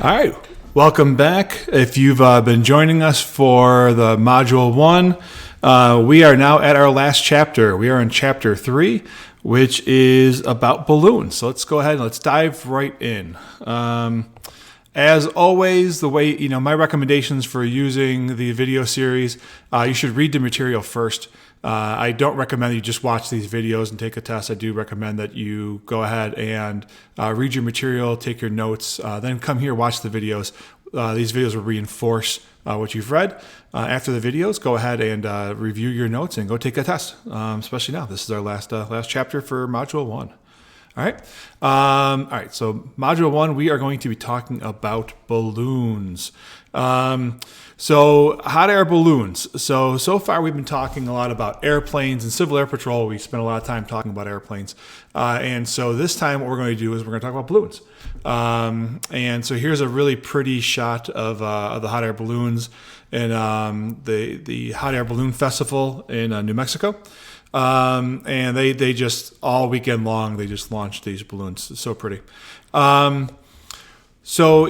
All right, welcome back. If you've been joining us for the Module 1, we are now at our last chapter. We are in Chapter 3, which is about balloons. So let's go ahead and let's dive right in. As always, the way, my recommendations for using the video series, you should read the material first. I don't recommend you just watch these videos and take a test. I do recommend that you go ahead and read your material, take your notes, then come here, watch the videos. These videos will reinforce what you've read. After the videos, go ahead and review your notes and go take a test, especially now. This is our last chapter for Module 1. All right. So Module 1, we are going to be talking about balloons. So hot air balloons. So far we've been talking a lot about airplanes and Civil Air Patrol. We spent a lot of time talking about airplanes. And so this time what we're going to do is we're going to talk about balloons. And so here's a really pretty shot of the hot air balloons in the Hot Air Balloon Festival in New Mexico. And they just all weekend long, they just launched these balloons. It's so pretty. So,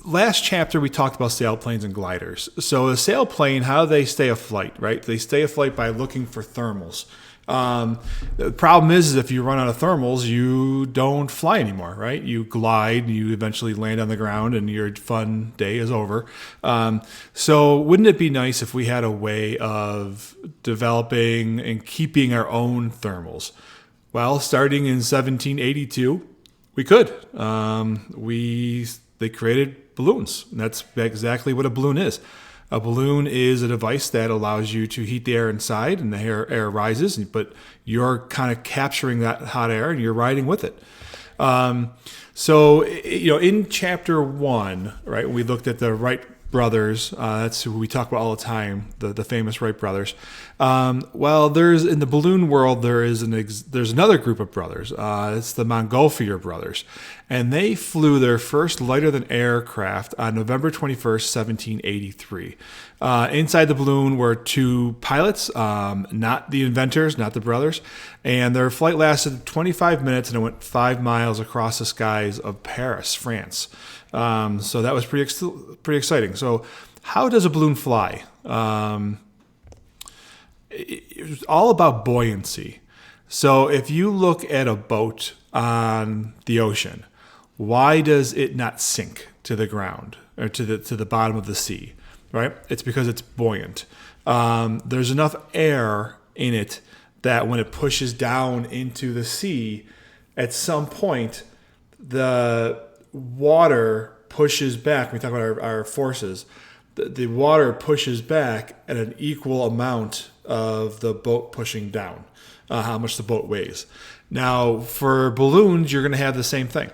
last chapter we talked about sailplanes and gliders. So a sailplane, how do they stay afloat, right? They stay afloat by looking for thermals. The problem is if you run out of thermals, you don't fly anymore, right? You glide, you eventually land on the ground, and your fun day is over. So wouldn't it be nice if we had a way of developing and keeping our own thermals? Well, starting in 1782, we could. They created balloons, and that's exactly what a balloon is. A balloon is a device that allows you to heat the air inside, and the air rises, but you're kind of capturing that hot air, and you're riding with it. So, in Chapter 1, right, we looked at the Wright brothers. That's who we talk about all the time, the famous Wright brothers. Well, there's in the balloon world, there's another group of brothers. It's the Montgolfier brothers, and they flew their first lighter-than aircraft on November 21st, 1783. Inside the balloon were two pilots, not the inventors, not the brothers, and their flight lasted 25 minutes, and it went 5 miles across the skies of Paris, France. So that was pretty exciting. So how does a balloon fly? It's all about buoyancy. So if you look at a boat on the ocean, why does it not sink to the ground or to the bottom of the sea? Right? It's because it's buoyant. There's enough air in it that when it pushes down into the sea, at some point, the water pushes back. When we talk about our forces, the water pushes back at an equal amount of the boat pushing down, how much the boat weighs. Now, for balloons, you're going to have the same thing.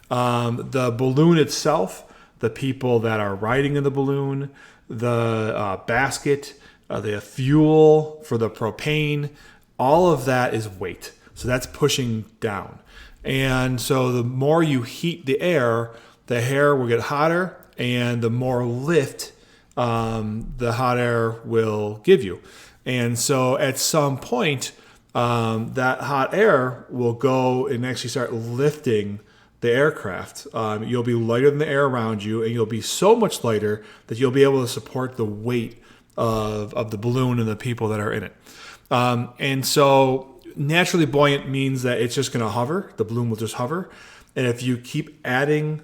The balloon itself, the people that are riding in the balloon, the basket, the fuel for the propane, all of that is weight. So that's pushing down. And so the more you heat the air will get hotter, and the more lift the hot air will give you. And so at some point, that hot air will go and actually start lifting the aircraft. You'll be lighter than the air around you, and you'll be so much lighter that you'll be able to support the weight of the balloon and the people that are in it. And so naturally buoyant means that it's just going to hover. The balloon will just hover. And if you keep adding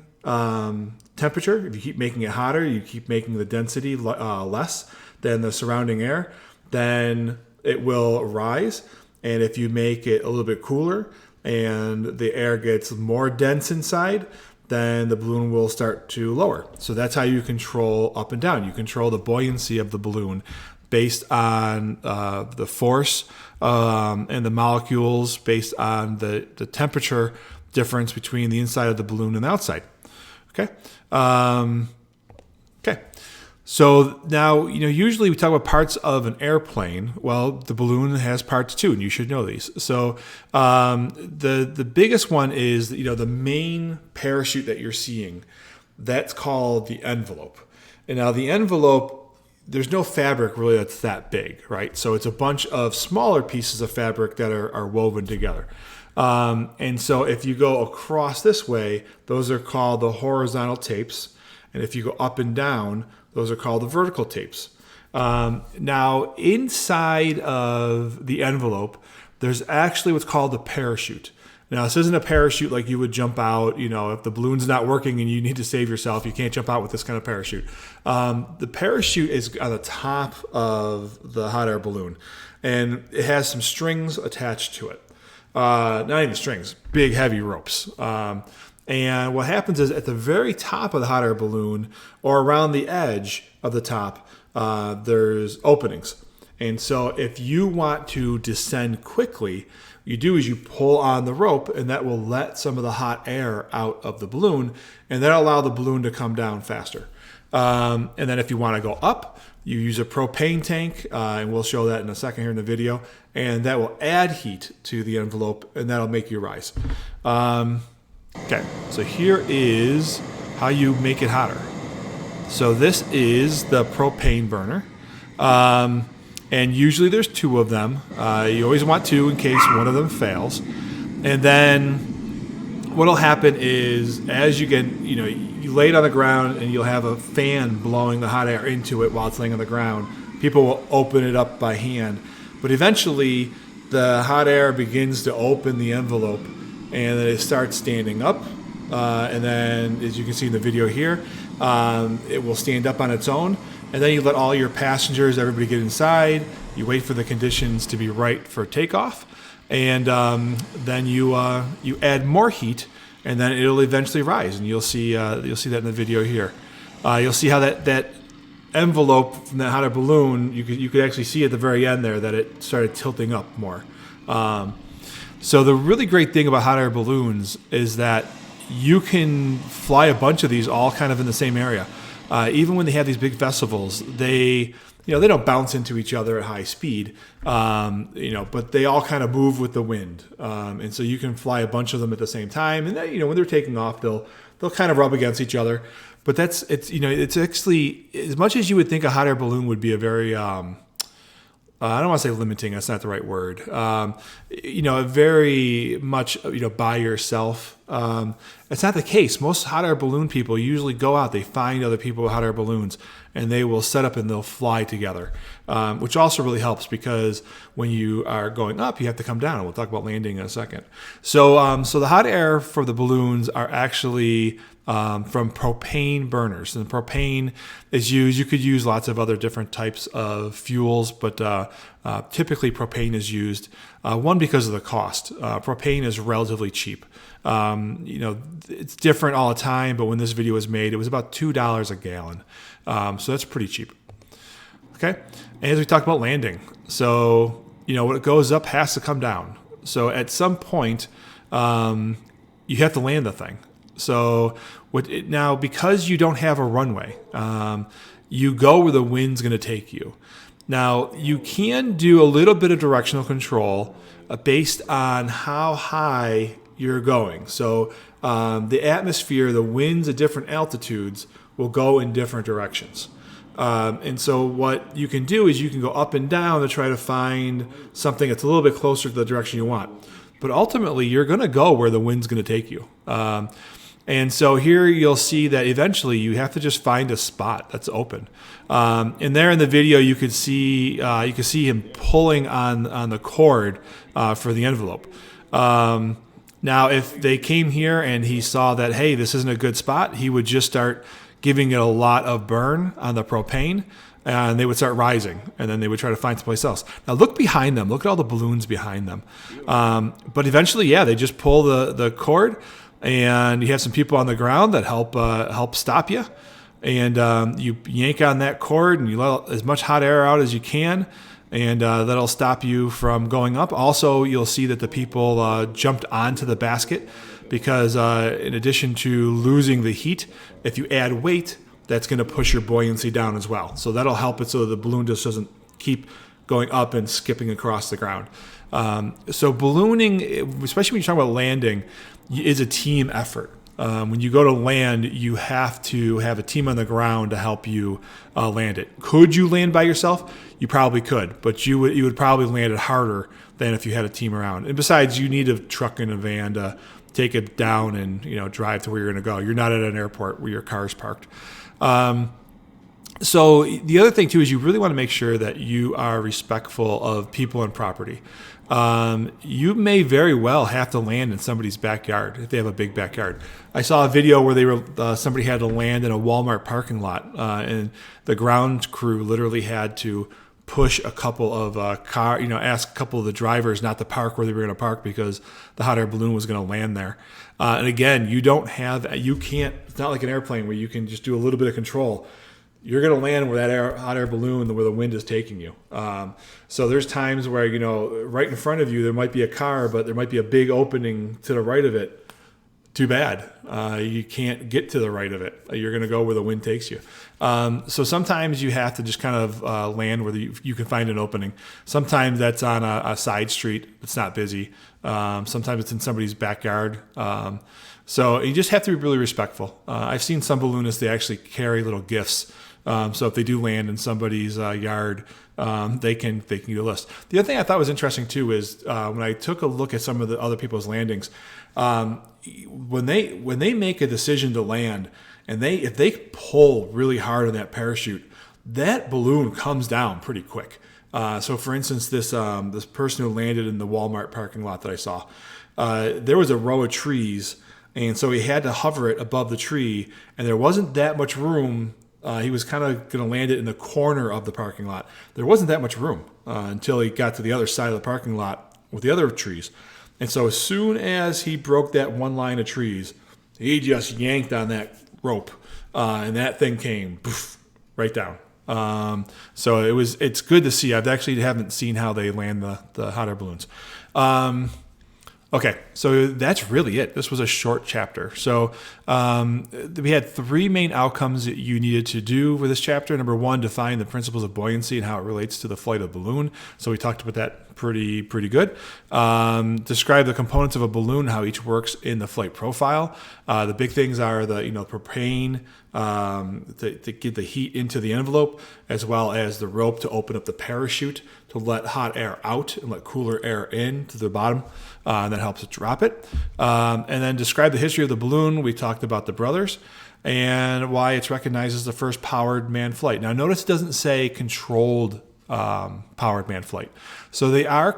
temperature, if you keep making it hotter, you keep making the density less than the surrounding air, then it will rise. And if you make it a little bit cooler and the air gets more dense inside, then the balloon will start to lower. So that's how you control up and down. You control the buoyancy of the balloon based on the force and the molecules, based on the temperature difference between the inside of the balloon and the outside. Okay. Okay. So now, usually we talk about parts of an airplane. Well, the balloon has parts too, and you should know these. So the biggest one is, the main parachute that you're seeing. That's called the envelope. And now the envelope, there's no fabric really that's that big, right? So it's a bunch of smaller pieces of fabric that are woven together. And so if you go across this way, those are called the horizontal tapes. And if you go up and down, those are called the vertical tapes. Now, inside of the envelope, there's actually what's called a parachute. Now, this isn't a parachute like you would jump out. If the balloon's not working and you need to save yourself, you can't jump out with this kind of parachute. The parachute is on the top of the hot air balloon, and it has some strings attached to it. Not even strings, big, heavy ropes. And what happens is at the very top of the hot air balloon, or around the edge of the top, there's openings. And so if you want to descend quickly, you do is you pull on the rope, and that will let some of the hot air out of the balloon, and that'll allow the balloon to come down faster. And then if you want to go up, you use a propane tank, and we'll show that in a second here in the video, and that will add heat to the envelope, and that'll make you rise. Okay, so here is how you make it hotter. So this is the propane burner. And usually there's two of them. You always want two in case one of them fails. And then what'll happen is as you get, you lay it on the ground and you'll have a fan blowing the hot air into it while it's laying on the ground. People will open it up by hand. But eventually the hot air begins to open the envelope and then it starts standing up. And then as you can see in the video here, it will stand up on its own. And then you let all your passengers, everybody get inside. You wait for the conditions to be right for takeoff. And then you add more heat, and then it'll eventually rise. And you'll see that in the video here. You'll see how that envelope from that hot air balloon, you could actually see at the very end there that it started tilting up more. So the really great thing about hot air balloons is that you can fly a bunch of these all kind of in the same area. Even when they have these big festivals, they don't bounce into each other at high speed, but they all kind of move with the wind. And so you can fly a bunch of them at the same time. And then, when they're taking off, they'll kind of rub against each other. But it's actually, as much as you would think a hot air balloon would be a very, I don't want to say limiting, that's not the right word. Very much, by yourself. It's not the case. Most hot air balloon people usually go out, they find other people with hot air balloons, and they will set up and they'll fly together, which also really helps because when you are going up, you have to come down. We'll talk about landing in a second. So the hot air for the balloons are actually from propane burners. And propane is used, you could use lots of other different types of fuels, but typically propane is used, one, because of the cost. Propane is relatively cheap. It's different all the time, but when this video was made, it was about $2 a gallon. So that's pretty cheap. Okay. And as we talked about landing, so, what goes up has to come down. So at some point, you have to land the thing. So now, because you don't have a runway, you go where the wind's going to take you. Now, you can do a little bit of directional control based on how high you're going. So the atmosphere, the winds at different altitudes will go in different directions. And so what you can do is you can go up and down to try to find something that's a little bit closer to the direction you want. But ultimately, you're going to go where the wind's going to take you. And so here you'll see that eventually you have to just find a spot that's open. And there in the video, you could see him pulling on the cord for the envelope. Now, if they came here and he saw that, hey, this isn't a good spot, he would just start giving it a lot of burn on the propane, and they would start rising, and then they would try to find someplace else. Now, look behind them. Look at all the balloons behind them. But eventually, they just pull the cord, and you have some people on the ground that help stop you. And you yank on that cord, and you let as much hot air out as you can, and that'll stop you from going up. Also, you'll see that the people jumped onto the basket because in addition to losing the heat, if you add weight, that's going to push your buoyancy down as well. So that'll help it so the balloon just doesn't keep going up and skipping across the ground. So ballooning, especially when you're talking about landing, is a team effort. When you go to land, you have to have a team on the ground to help you land it. Could you land by yourself? You probably could, but you would probably land it harder than if you had a team around. And besides, you need a truck and a van to take it down and drive to where you're going to go. You're not at an airport where your car's parked. So the other thing too is you really want to make sure that you are respectful of people and property. You may very well have to land in somebody's backyard if they have a big backyard. I saw a video where somebody had to land in a Walmart parking lot, and the ground crew literally had to push a couple of ask a couple of the drivers not to park where they were going to park because the hot air balloon was going to land there. And again, you can't. It's not like an airplane where you can just do a little bit of control. You're going to land where that hot air balloon, where the wind is taking you. So there's times where, right in front of you, there might be a car, but there might be a big opening to the right of it. Too bad. You can't get to the right of it. You're going to go where the wind takes you. So sometimes you have to just kind of land where you can find an opening. Sometimes that's on a side street. It's not busy. Sometimes it's in somebody's backyard. So you just have to be really respectful. I've seen some balloonists, they actually carry little gifts. So if they do land in somebody's yard, they can get a list. The other thing I thought was interesting too is when I took a look at some of the other people's landings, when they make a decision to land, and if they pull really hard on that parachute, that balloon comes down pretty quick. So for instance, this person who landed in the Walmart parking lot that I saw, there was a row of trees, and so he had to hover it above the tree, and there wasn't that much room. He was kind of going to land it in the corner of the parking lot. There wasn't that much room until he got to the other side of the parking lot with the other trees. And so as soon as he broke that one line of trees, he just yanked on that rope, and that thing came poof, right down. So it's good to see. Haven't seen how they land the hot air balloons. Okay, so that's really it. This was a short chapter. So we had three main outcomes that you needed to do for this chapter. Number one, define the principles of buoyancy and how it relates to the flight of a balloon. So we talked about that pretty good. Describe the components of a balloon, how each works in the flight profile. The big things are the propane to get the heat into the envelope, as well as the rope to open up the parachute to let hot air out and let cooler air in to the bottom. And that helps it drop it. And then describe the history of the balloon. We talked about the brothers and why it's recognized as the first powered manned flight. Now, notice it doesn't say controlled powered manned flight. So they are.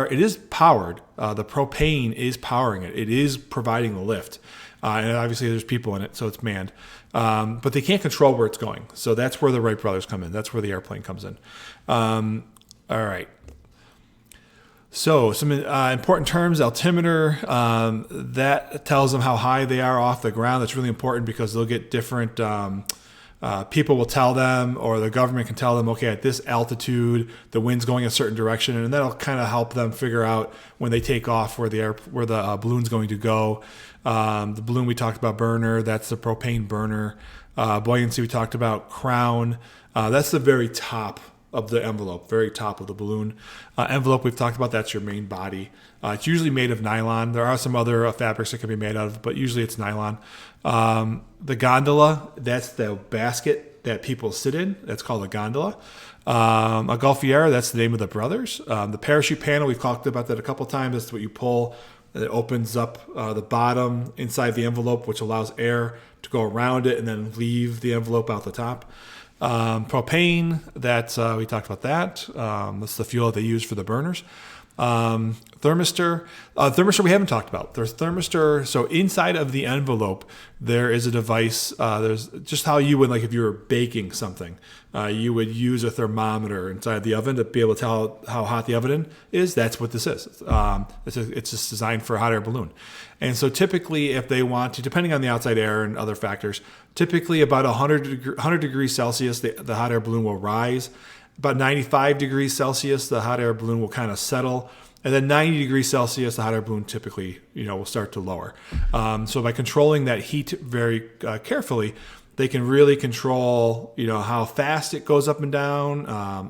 It is powered. The propane is powering it. It is providing the lift. And obviously there's people in it, so it's manned. But they can't control where it's going. So that's where the Wright brothers come in. That's where the airplane comes in. All right. So some important terms, altimeter, that tells them how high they are off the ground. That's really important because they'll get different, people will tell them, or the government can tell them, okay, at this altitude, the wind's going a certain direction, and that'll kind of help them figure out when they take off where the balloon's going to go. The balloon we talked about, burner, that's the propane burner. Buoyancy we talked about, crown, that's the very top of the envelope, very top of the balloon. Envelope we've talked about, that's your main body. It's usually made of nylon. There are some other fabrics that can be made out of, but usually it's nylon. The gondola, that's the basket that people sit in. That's called a gondola. A Gulfiera, that's the name of the brothers. The parachute panel, we've talked about that a couple times. That's what you pull. It opens up the bottom inside the envelope, which allows air to go around it and then leave the envelope out the top. Propane, that's we talked about that. That's the fuel that they use for the burners. Thermistor. Thermistor we haven't talked about. There's thermistor. So inside of the envelope, there is a device. There's just how you would, like if you were baking something, you would use a thermometer inside the oven to be able to tell how hot the oven is. That's what this is. It's just designed for a hot air balloon. And so typically if they want to, depending on the outside air and other factors, typically about 100 degrees Celsius, the hot air balloon will rise. About 95 degrees Celsius, the hot air balloon will kind of settle. And then 90 degrees Celsius, the hot air balloon typically, will start to lower. So by controlling that heat very carefully, they can really control, how fast it goes up and down.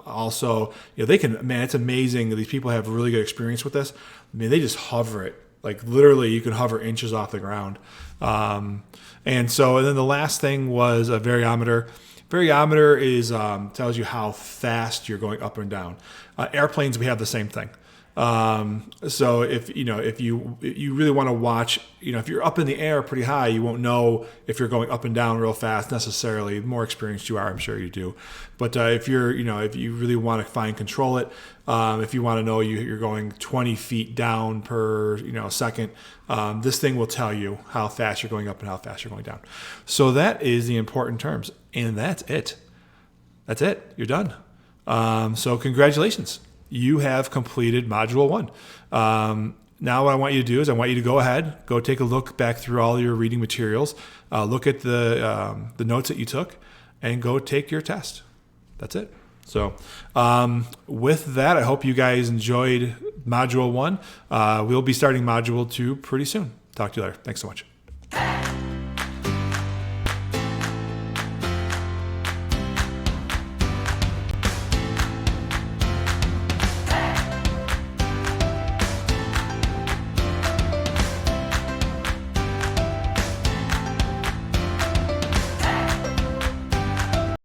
Also, they can, man, it's amazing. These people have really good experience with this. I mean, they just hover it Like literally, you can hover inches off the ground. And then the last thing was a variometer. Variometer is tells you how fast you're going up and down. Airplanes, we have the same thing. So if you really want to watch, if you're up in the air pretty high, you won't know if you're going up and down real fast necessarily. The more experienced you are, I'm sure you do. But if you really want to fine control it, if you want to know you're going 20 feet down per second, this thing will tell you how fast you're going up and how fast you're going down. So that is the important terms, and that's it. That's it. You're done. So congratulations. You have completed Module 1. Now what I want you to do is I want you to go ahead, go take a look back through all your reading materials, look at the notes that you took, and go take your test. That's it. So with that, I hope you guys enjoyed Module 1. We'll be starting Module 2 pretty soon. Talk to you later. Thanks so much.